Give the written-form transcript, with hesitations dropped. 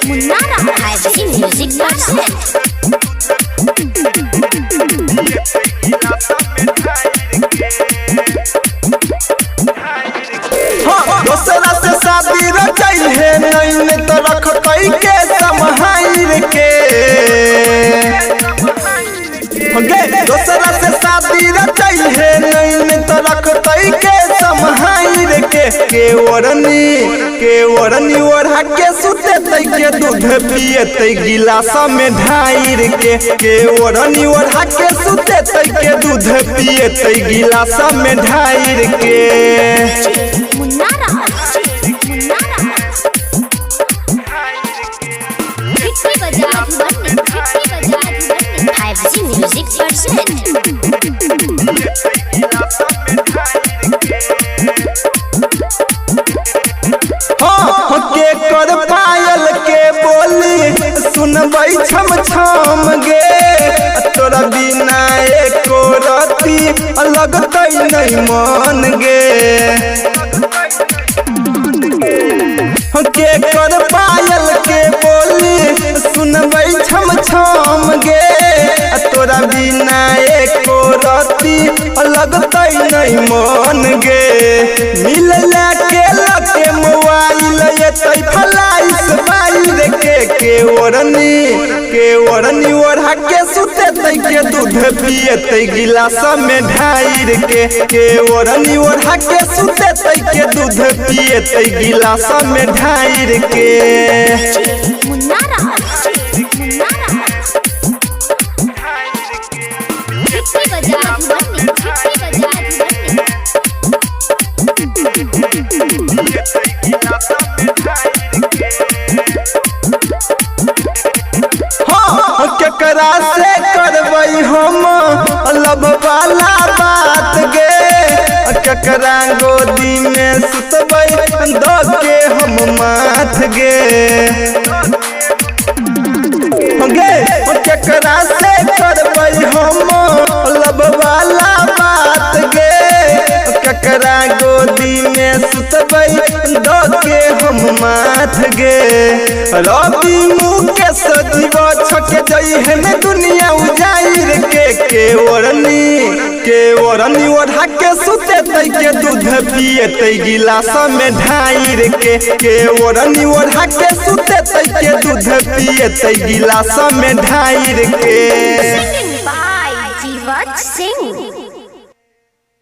Munara Hybrid Music Percent दोसरा से शादी रचाई है नहीं तो रख कई के समहाइर के दोसरा से शादी रचाई है नहीं तो रख कई के समहाइर के ओढ़नी ओढ़ा के सुते तई के दूध पिए तई गिलास में ढाइर के ओढ़नी ओढ़ा के सुते तई के दूध पिए तई गिलास में ढाइर के Munara Kitty Bajaj Hybrid Music Percent के कर पायल के बोली सुनबै छम छम गे तोरा बिना एको रती लगतै नहीं मन गे के कर पायल के बोली सुनबै छम छम गे तोरा बिना एको रती लगतै नहीं मन गे मिलला के लके मोबाइल तई फलाइस बाइर के ओढ़नी ओढ़ा के सुते तई के दूध पिए तई गिलास में ढाइर के ओढ़नी ओढ़ा के सुते तई के दूध पिए तई गिलास में ढाइर के Munara Kitty Bajaj केकरा से करबै हम लब वाला बात गे केकरा गोदी में सुतबै द के हम माथ गे केकरा से करबै हम लब वाला बात गे केकरा गोदी में सुतबै द के हम माथ गे रवि मुकेश जीव छक जई है दुनिया उजाइर के ओढ़नी ओढ़ा के सुते तई के दूध पिए तई गिलास में ढाइर के ओढ़नी ओढ़ा के सुते तई के दूध पिए तई गिलास में ढाइर के by Jivat Singh